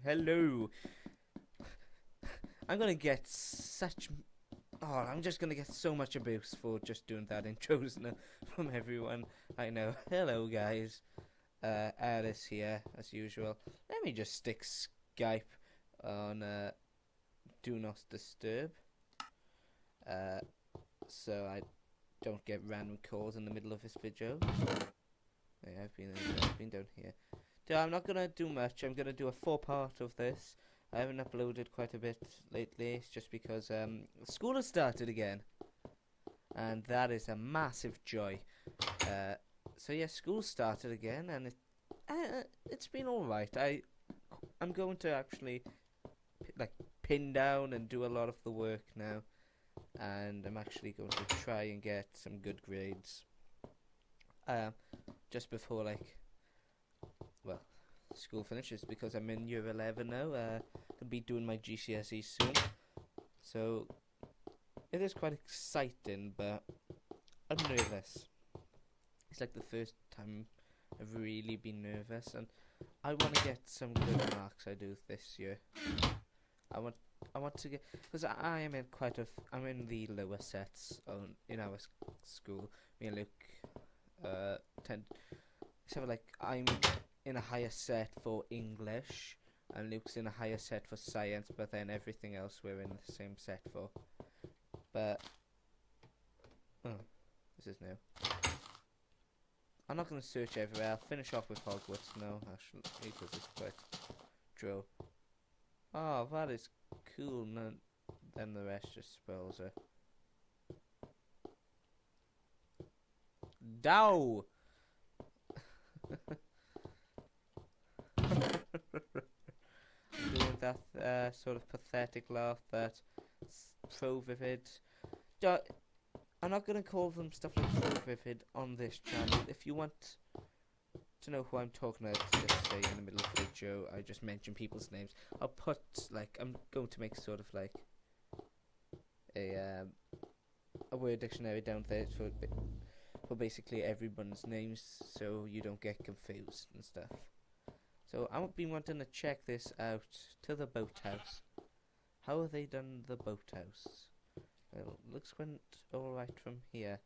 Hello. I'm gonna get such. Oh, I'm just gonna get so much abuse for just doing that intros now from everyone I know. Hello, guys. Ellis here, as usual. Let me just stick Skype on Do Not Disturb, so I don't get random calls in the middle of this video. Yeah, I've been down here. So I'm not gonna do much. I'm gonna do a 4-part of this. I haven't uploaded quite a bit lately. It's just because school has started again, and that is a massive joy. So yeah, school started again, and it's been all right. I'm going to actually pin down and do a lot of the work now, and I'm actually going to try and get some good grades. Just before school finishes, because I'm in year 11 now. Gonna be doing my GCSE soon, so it is quite exciting, but I'm nervous. It's like the first time I've really been nervous, and I want to get some good marks. I do this year. I want to get, because I am in I'm in the lower sets in our school. Me and Luke except I'm in a higher set for English, and Luke's in a higher set for science, but then everything else we're in the same set for. But this is new. I'm not going to search everywhere. I'll finish off with Hogwarts now, actually, because it's quite true. Oh, that is cool. Then the rest just spoils it. Dow! Doing that sort of pathetic laugh that Pro Vivid. I'm not going to call them stuff like Pro Vivid on this channel. If you want to know who I'm talking about, just say in the middle of the video, I just mention people's names. I'll put, I'm going to make sort of a word dictionary down there for basically everyone's names, so you don't get confused and stuff. So I've been wanting to check this out to the boathouse. How have they done the boathouse? Well, looks went alright from here.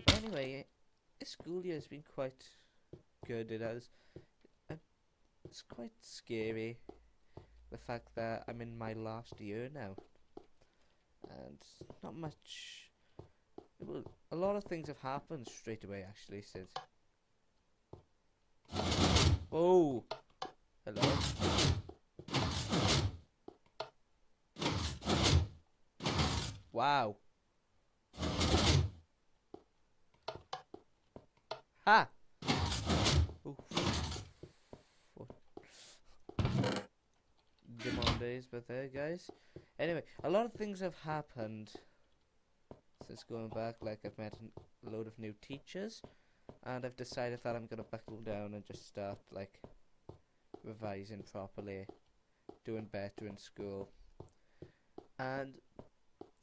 But anyway, this school year has been quite good. It's quite scary, the fact that I'm in my last year now, and not much. Well, a lot of things have happened straight away, actually, since. Whoa! Hello? Wow. Ha! Oof. Demandes, but there, guys. Anyway, a lot of things have happened since going back. I've met a load of new teachers, and I've decided that I'm gonna buckle down and just start revising properly, doing better in school. And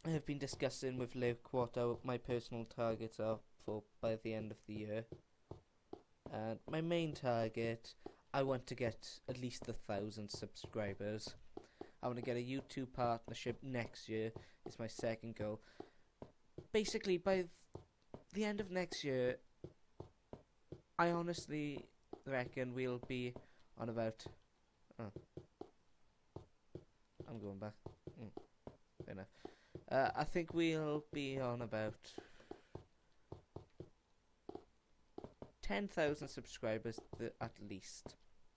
I have been discussing with Luke what my personal targets are for by the end of the year. And my main target, I want to get at least 1,000 subscribers. I want to get a YouTube partnership next year. Is my second goal. Basically, by the end of next year, I honestly reckon we'll be on about. I'm going back. Fair enough. I think we'll be on about 10,000 subscribers at least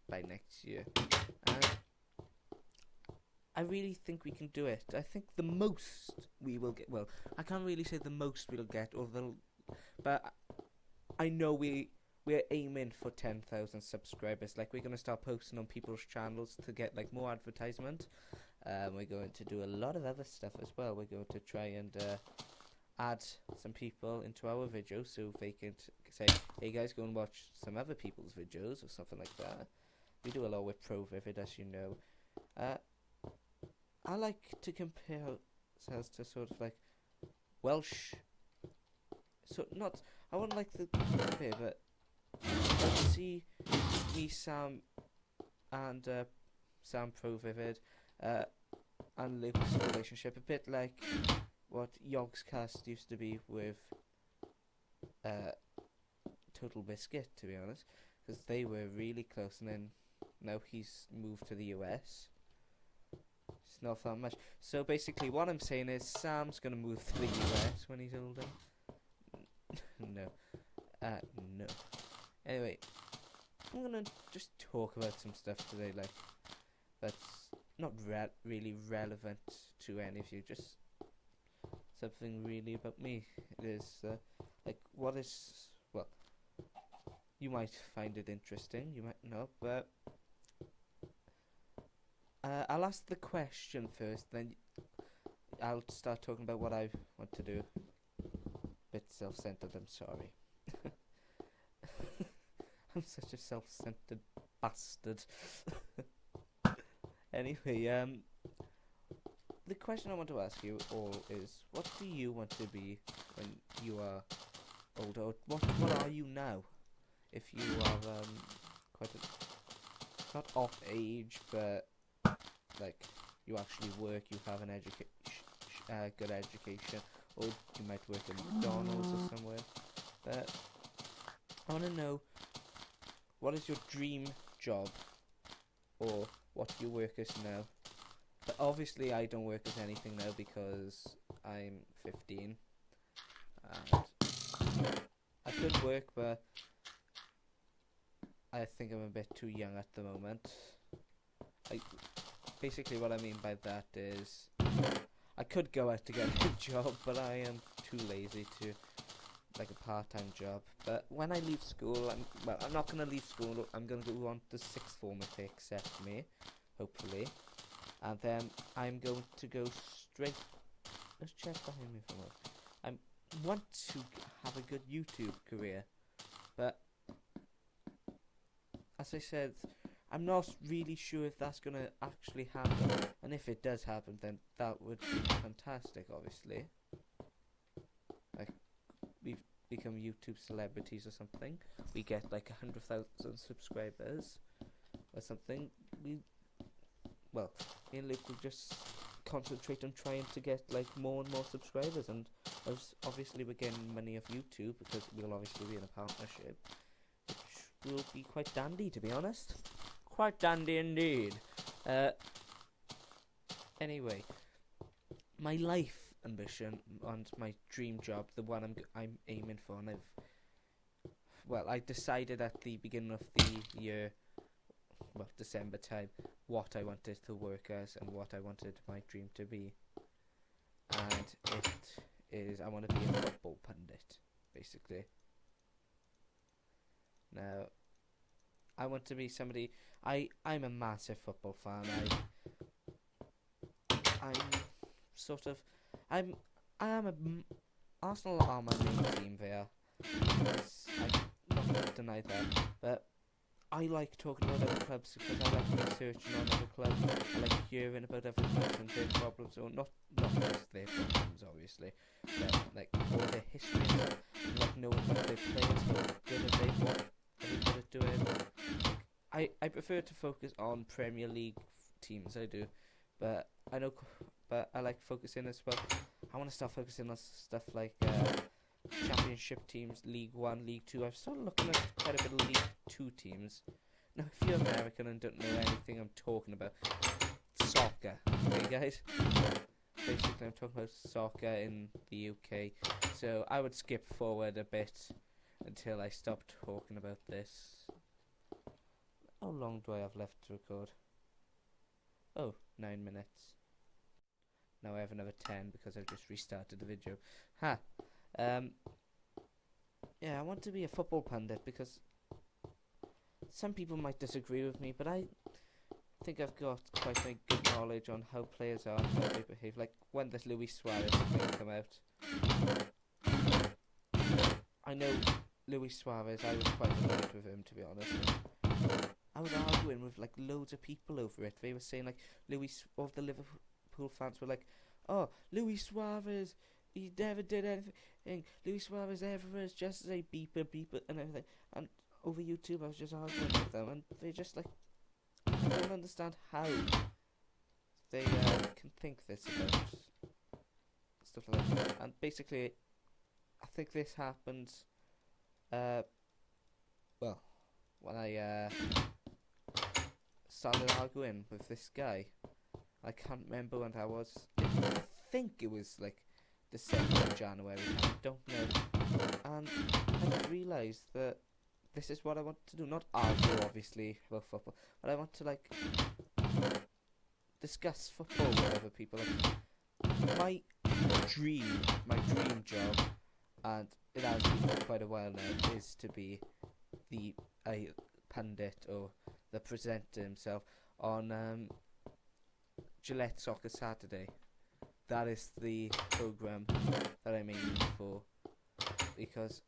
by next year. And I really think we can do it. I think the most we will get. Well, I can't really say the most we'll get, but I know we're aiming for 10,000 subscribers. We're gonna start posting on people's channels to get more advertisement. We're going to do a lot of other stuff as well. We're going to try and add some people into our videos so they can say, "Hey guys, go and watch some other people's videos," or something like that. We do a lot with Pro Vivid, as you know. I like to compare ourselves to sort of Welsh. So not, I wouldn't like to compare, but Let's see me, Sam, and Sam Pro Vivid, and Luke's relationship, a bit like what Yogscast used to be with Total Biscuit, to be honest, because they were really close, and then now he's moved to the US. It's not that much. So basically what I'm saying is Sam's gonna move to the US when he's older. No. No. Anyway, I'm gonna just talk about some stuff today, like, that's not really relevant to any of you, just something really about me. It is, like, what is, well, you might find it interesting, you might not, but I'll ask the question first, then I'll start talking about what I want to do. Bit self-centered, I'm sorry. I'm such a self-centered bastard. Anyway, the question I want to ask you all is, what do you want to be when you are older? Or what are you now? If you are quite a, not off age, but like you actually work, you have an good education, or you might work at McDonald's or somewhere. But I want to know, what is your dream job, or what do you work as now? But obviously I don't work as anything now because I'm 15, and I could work, but I think I'm a bit too young at the moment. Basically what I mean by that is, I could go out to get a job, but I am too lazy to, like a part-time job. But when I leave school, I'm not going to leave school, I'm going to go on to sixth form if they accept me, hopefully. And then I'm going to go straight, let's check behind me for a moment. I want to have a good YouTube career, but as I said, I'm not really sure if that's going to actually happen, and if it does happen, then that would be fantastic, obviously. Like, we've become YouTube celebrities or something, we get like 100,000 subscribers or something, well, me and Luke will just concentrate on trying to get like more and more subscribers, and obviously we're getting money off YouTube because we'll obviously be in a partnership, which will be quite dandy, to be honest. Quite dandy indeed. Anyway, my life ambition and my dream job, the one I'm aiming for, and I decided at the beginning of the year, well, December time, what I wanted to work as and what I wanted my dream to be. And it is, I want to be a football pundit, basically. Now, I want to be somebody, I'm a massive football fan. Arsenal are my main team there. I'm not going to deny that, but I like talking about other clubs because I like researching on other clubs. I like hearing about other clubs and their problems, or not just their problems, obviously, but like all their history and stuff. I like knowing about their players, how good are they, what are they good at doing. I prefer to focus on Premier League teams, I do, but I like focusing as well. I want to start focusing on stuff like Championship teams, League 1, League 2. I've started looking at quite a bit of League 2 teams. Now, if you're American and don't know anything I'm talking about, soccer, okay guys? Basically, I'm talking about soccer in the UK, so I would skip forward a bit until I stop talking about this. How long do I have left to record? Oh, 9 minutes. Now I have another 10 because I've just restarted the video. Yeah, I want to be a football pundit because some people might disagree with me, but I think I've got quite a good knowledge on how players are and how they behave. Like when the Luis Suarez thing come out, I know Luis Suarez, I was quite annoyed with him, to be honest. I was arguing with like loads of people over it. They were saying like all the Liverpool fans were like, oh, Luis Suarez, he never did anything. Luis Suarez ever is just a beeper and everything. And over YouTube. I was just arguing with them, and they just like, I don't understand how they can think this about stuff like that. And basically, I think this happened, well, when I started arguing with this guy. I can't remember when that was. I think it was like the 2nd of January. I don't know. And I realised that this is what I want to do. Not argue, obviously, about football, but I want to like discuss football with other people. Like, my dream job, and it has been for quite a while now, is to be the pundit or the presenter himself on Gillette Soccer Saturday. That is the program that I'm aiming for, because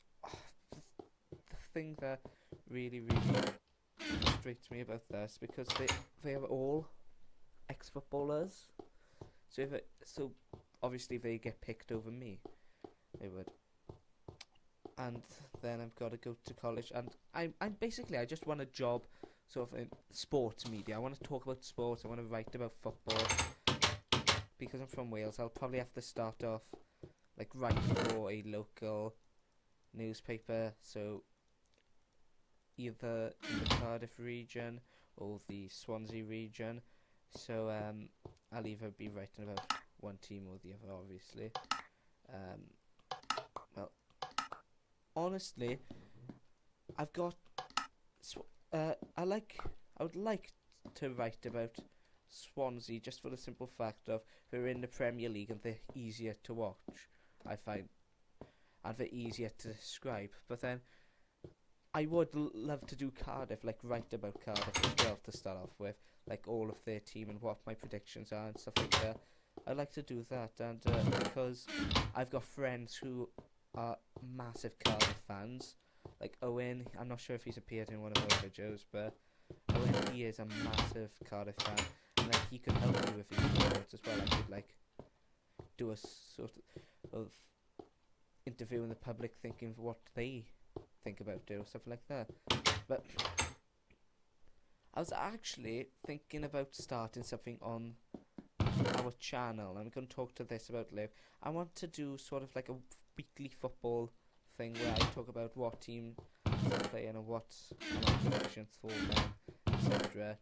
the thing that really frustrates me about this, because they are all ex-footballers, so obviously they get picked over me. They would. And then I've got to go to college, and I'm basically, I just want a job sort of in sports media. I want to talk about sports. I want to write about football. Because I'm from Wales, I'll probably have to start off like writing for a local newspaper. So either in the Cardiff region or the Swansea region. So I'll either be writing about one team or the other, obviously. Well, honestly, I've got. I would like to write about Swansea, just for the simple fact of they're in the Premier League and they're easier to watch, I find, and they're easier to describe. But then I would love to do Cardiff, like write about Cardiff as well to start off with, like all of their team and what my predictions are and stuff like that. I'd like to do that, and because I've got friends who are massive Cardiff fans, like Owen. I'm not sure if he's appeared in one of our videos, but Owen, he is a massive Cardiff fan. And then he could help me with his reports as well. I could like do a sort of interviewing the public, thinking what they think about it or stuff like that. But I was actually thinking about starting something on our channel. I'm going to talk to this about later. I want to do sort of like a weekly football thing where I talk about what team are playing and what are my predictions for them, etc.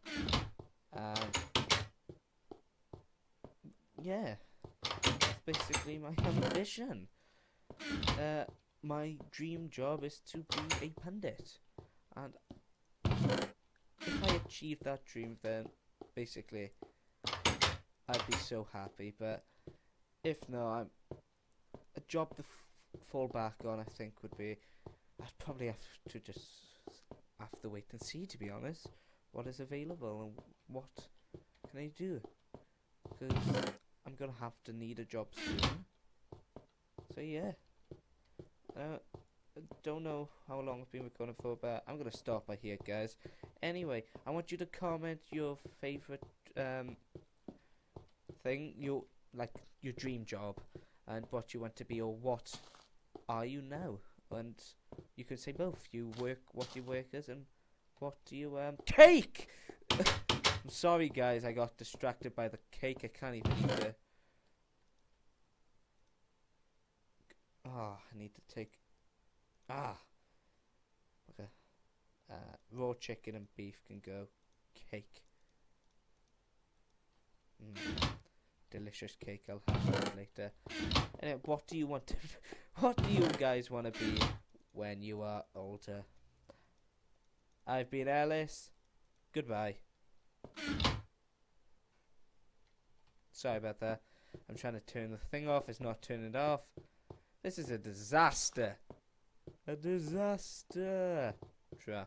Yeah, that's basically my ambition. My dream job is to be a pundit, and if I achieve that dream, then basically I'd be so happy. But if not, a job to fall back on, I think, would be, I'd probably have to wait and see, to be honest, what is available and what can I do, because I'm gonna have to need a job soon. So yeah, I don't know how long I've been recording for, but I'm gonna stop by here, guys. Anyway, I want you to comment your favorite thing, your dream job, and what you want to be, or what are you now? And you can say both. What you work as, and what do you cake. I'm sorry, guys. I got distracted by the cake. I can't even eat it. I need to take. Okay. Raw chicken and beef can go. Cake. Delicious cake. I'll have that later. Anyway, what do you want to? What do you guys want to be when you are older? I've been Ellis. Goodbye. Sorry about that. I'm trying to turn the thing off. It's not turning it off. This is a disaster. A disaster. Sure.